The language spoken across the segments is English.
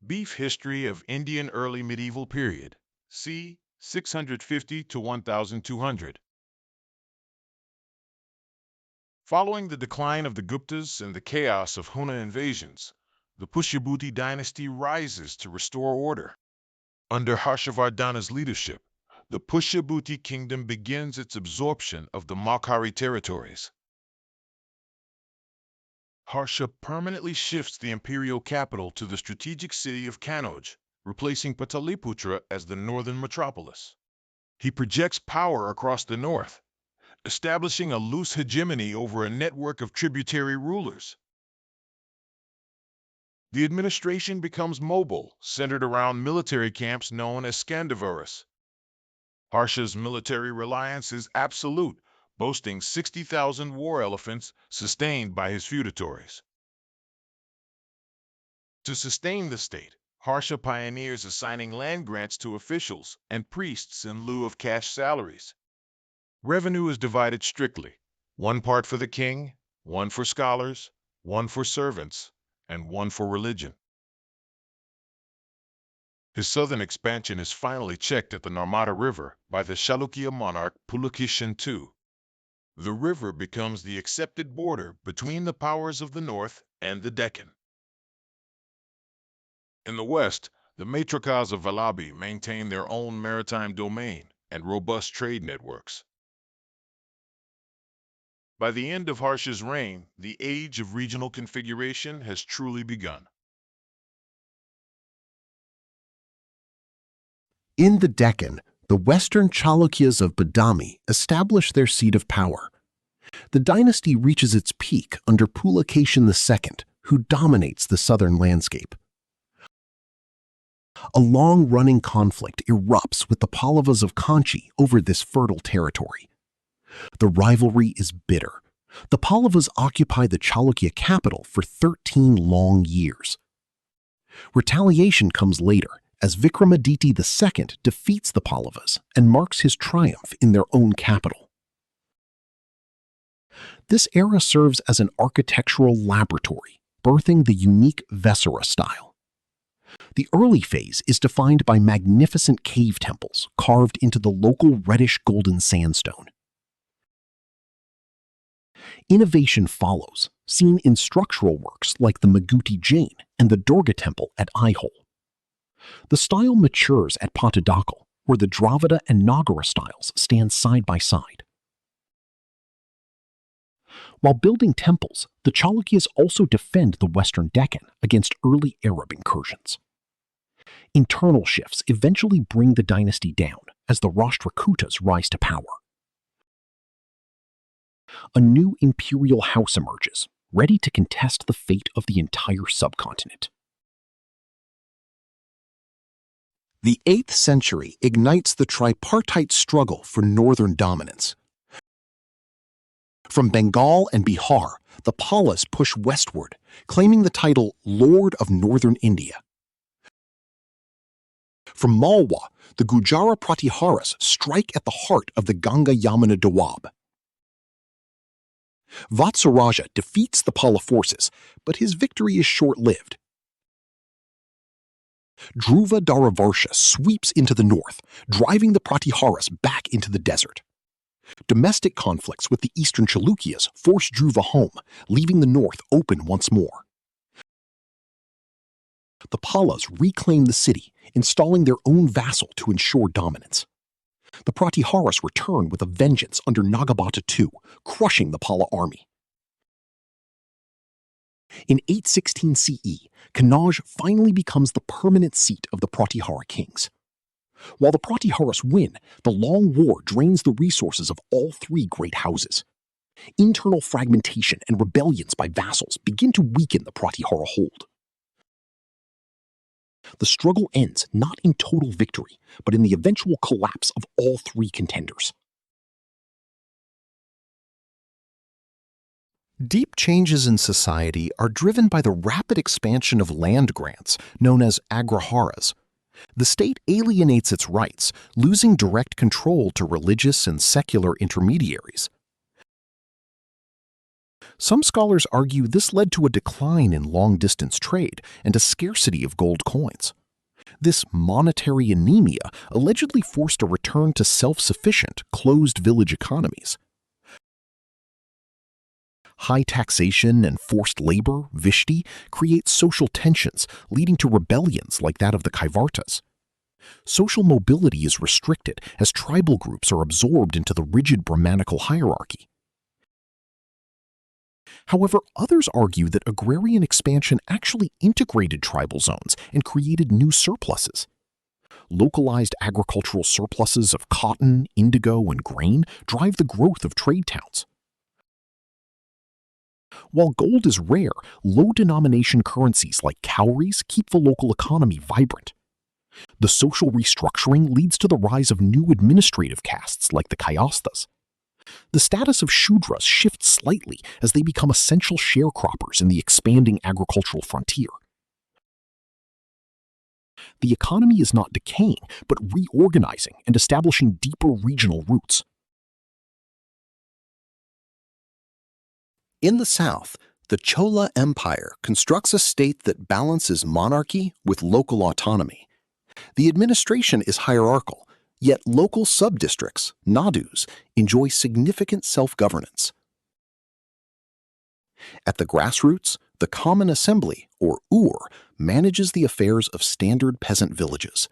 Beef history of Indian early medieval period. C. 650 to 1200. Following the decline of the Guptas and the chaos of Huna invasions, the Pushyabhuti dynasty rises to restore order. Under Harshavardhana's leadership, the Pushyabhuti kingdom begins its absorption of the Maghari territories. Harsha permanently shifts the imperial capital to the strategic city of Kanauj, replacing Pataliputra as the northern metropolis. He projects power across the north, establishing a loose hegemony over a network of tributary rulers. The administration becomes mobile, centered around military camps known as Skandavaras. Harsha's military reliance is absolute, boasting 60,000 war elephants sustained by his feudatories. To sustain the state, Harsha pioneers assigning land grants to officials and priests in lieu of cash salaries. Revenue is divided strictly, one part for the king, one for scholars, one for servants, and one for religion. His southern expansion is finally checked at the Narmada River by the Chalukya monarch Pulakeshin II. The river becomes the accepted border between the powers of the north and the Deccan. In the west, the Matrakas of Vallabhi maintain their own maritime domain and robust trade networks. By the end of Harsha's reign, the age of regional configuration has truly begun. In the Deccan, the western Chalukyas of Badami establish their seat of power. The dynasty reaches its peak under Pulakeshin II, who dominates the southern landscape. A long-running conflict erupts with the Pallavas of Kanchi over this fertile territory. The rivalry is bitter. The Pallavas occupy the Chalukya capital for 13 long years. Retaliation comes later, as Vikramaditya II defeats the Pallavas and marks his triumph in their own capital. This era serves as an architectural laboratory, birthing the unique Vesara style. The early phase is defined by magnificent cave temples carved into the local reddish-golden sandstone. Innovation follows, seen in structural works like the Maguti Jain and the Durga Temple at Aihole. The style matures at Patadakal, where the Dravida and Nagara styles stand side by side. While building temples, the Chalukyas also defend the western Deccan against early Arab incursions. Internal shifts eventually bring the dynasty down as the Rashtrakutas rise to power. A new imperial house emerges, ready to contest the fate of the entire subcontinent. The 8th century ignites the tripartite struggle for northern dominance. From Bengal and Bihar, the Pallas push westward, claiming the title Lord of Northern India. From Malwa, the Gujara Pratiharas strike at the heart of the Ganga-Yamuna Doab. Vatsaraja defeats the Palla forces, but his victory is short-lived. Dhruva Dharavarsha sweeps into the north, driving the Pratiharas back into the desert. Domestic conflicts with the eastern Chalukyas force Dhruva home, leaving the north open once more. The Pallas reclaim the city, installing their own vassal to ensure dominance. The Pratiharas return with a vengeance under Nagabhata II, crushing the Palla army. In 816 CE, Kanauj finally becomes the permanent seat of the Pratihara kings. While the Pratiharas win, the long war drains the resources of all three great houses. Internal fragmentation and rebellions by vassals begin to weaken the Pratihara hold. The struggle ends not in total victory, but in the eventual collapse of all three contenders. Deep changes in society are driven by the rapid expansion of land grants, known as agraharas. The state alienates its rights, losing direct control to religious and secular intermediaries. Some scholars argue this led to a decline in long-distance trade and a scarcity of gold coins. This monetary anemia allegedly forced a return to self-sufficient, closed village economies. High taxation and forced labor, Vishti, create social tensions, leading to rebellions like that of the Kaivartas. Social mobility is restricted as tribal groups are absorbed into the rigid Brahmanical hierarchy. However, others argue that agrarian expansion actually integrated tribal zones and created new surpluses. Localized agricultural surpluses of cotton, indigo, and grain drive the growth of trade towns. While gold is rare, low-denomination currencies like cowries keep the local economy vibrant. The social restructuring leads to the rise of new administrative castes like the Kayasthas. The status of Shudras shifts slightly as they become essential sharecroppers in the expanding agricultural frontier. The economy is not decaying, but reorganizing and establishing deeper regional roots. In the south, the Chola Empire constructs a state that balances monarchy with local autonomy. The administration is hierarchical, yet local sub-districts, nadus, enjoy significant self-governance. At the grassroots, the Common Assembly, or Ur, manages the affairs of standard peasant villages.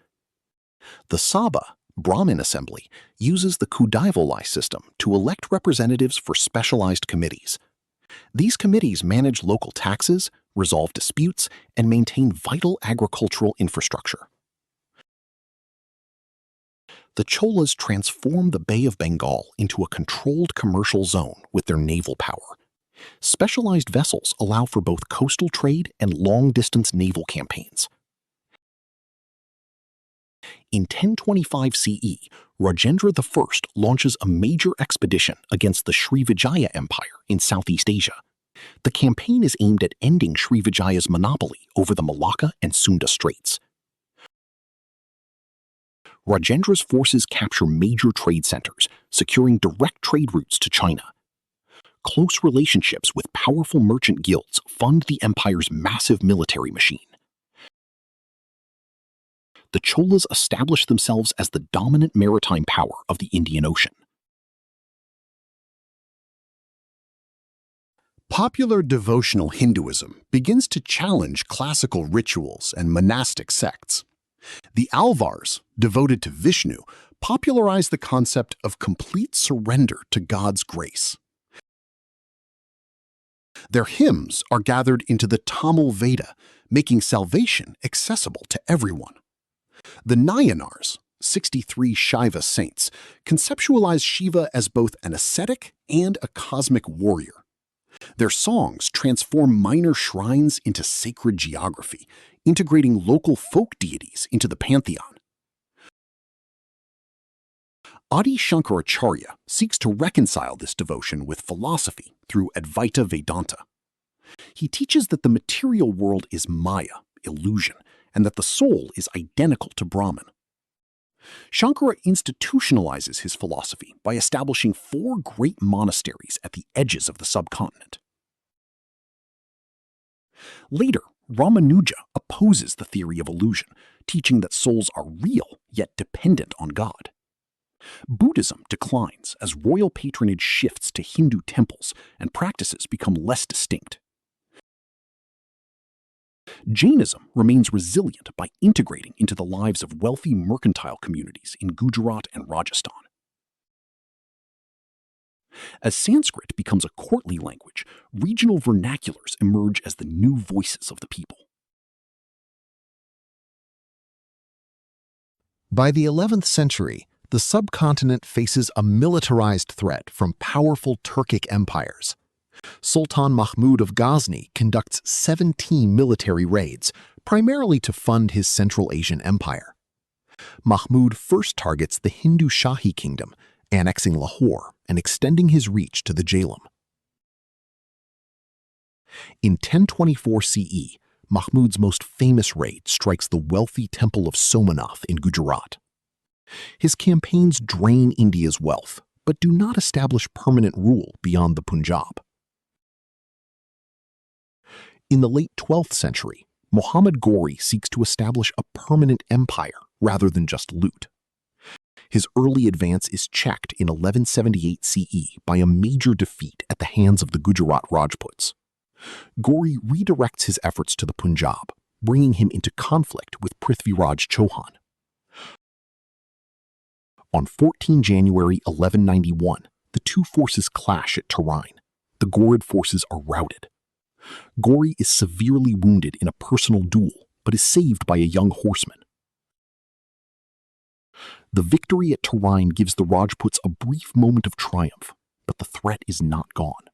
The Sabha, Brahmin Assembly, uses the Kudaivolai system to elect representatives for specialized committees. These committees manage local taxes, resolve disputes, and maintain vital agricultural infrastructure. The Cholas transform the Bay of Bengal into a controlled commercial zone with their naval power. Specialized vessels allow for both coastal trade and long-distance naval campaigns. In 1025 CE, Rajendra I launches a major expedition against the Srivijaya Empire in Southeast Asia. The campaign is aimed at ending Srivijaya's monopoly over the Malacca and Sunda Straits. Rajendra's forces capture major trade centers, securing direct trade routes to China. Close relationships with powerful merchant guilds fund the empire's massive military machine. The Cholas establish themselves as the dominant maritime power of the Indian Ocean. Popular devotional Hinduism begins to challenge classical rituals and monastic sects. The Alvars, devoted to Vishnu, popularized the concept of complete surrender to God's grace. Their hymns are gathered into the Tamil Veda, making salvation accessible to everyone. The Nayanars, 63 Shiva saints, conceptualize Shiva as both an ascetic and a cosmic warrior. Their songs transform minor shrines into sacred geography, integrating local folk deities into the pantheon. Adi Shankaracharya seeks to reconcile this devotion with philosophy through Advaita Vedanta. He teaches that the material world is Maya, illusion, and that the soul is identical to Brahman. Shankara institutionalizes his philosophy by establishing 4 great monasteries at the edges of the subcontinent. Later, Ramanuja opposes the theory of illusion, teaching that souls are real yet dependent on God. Buddhism declines as royal patronage shifts to Hindu temples and practices become less distinct. Jainism remains resilient by integrating into the lives of wealthy mercantile communities in Gujarat and Rajasthan. As Sanskrit becomes a courtly language, regional vernaculars emerge as the new voices of the people. By the 11th century, the subcontinent faces a militarized threat from powerful Turkic empires. Sultan Mahmud of Ghazni conducts 17 military raids, primarily to fund his Central Asian empire. Mahmud first targets the Hindu Shahi kingdom, annexing Lahore and extending his reach to the Jhelum. In 1024 CE, Mahmud's most famous raid strikes the wealthy temple of Somanath in Gujarat. His campaigns drain India's wealth, but do not establish permanent rule beyond the Punjab. In the late 12th century, Muhammad Ghori seeks to establish a permanent empire rather than just loot. His early advance is checked in 1178 CE by a major defeat at the hands of the Gujarat Rajputs. Ghori redirects his efforts to the Punjab, bringing him into conflict with Prithviraj Chauhan. On 14 January 1191, the two forces clash at Tarain. The Ghorid forces are routed. Ghori is severely wounded in a personal duel, but is saved by a young horseman. The victory at Tarain gives the Rajputs a brief moment of triumph, but the threat is not gone.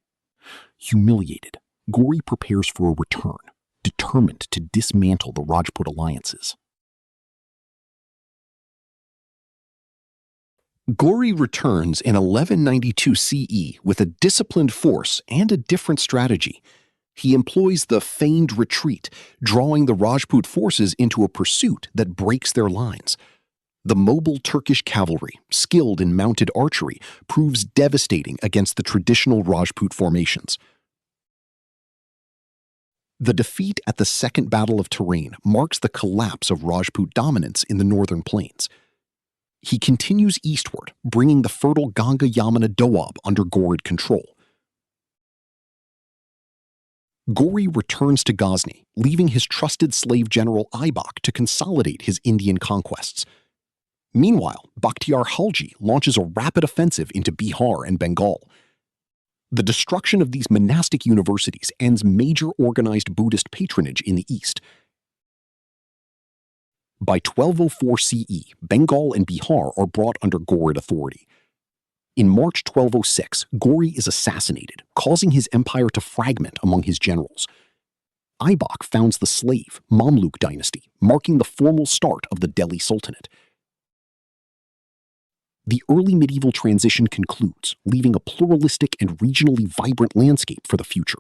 Humiliated, Ghori prepares for a return, determined to dismantle the Rajput alliances. Ghori returns in 1192 CE with a disciplined force and a different strategy. He employs the feigned retreat, drawing the Rajput forces into a pursuit that breaks their lines. The mobile Turkish cavalry, skilled in mounted archery, proves devastating against the traditional Rajput formations. The defeat at the Second Battle of Tarain marks the collapse of Rajput dominance in the northern plains. He continues eastward, bringing the fertile Ganga-Yamuna Doab under Ghorid control. Ghori returns to Ghazni, leaving his trusted slave general Aibak to consolidate his Indian conquests. Meanwhile, Bakhtiar Khalji launches a rapid offensive into Bihar and Bengal. The destruction of these monastic universities ends major organized Buddhist patronage in the east. By 1204 CE, Bengal and Bihar are brought under Ghorid authority. In March 1206, Ghori is assassinated, causing his empire to fragment among his generals. Aibak founds the slave, Mamluk dynasty, marking the formal start of the Delhi Sultanate. The early medieval transition concludes, leaving a pluralistic and regionally vibrant landscape for the future.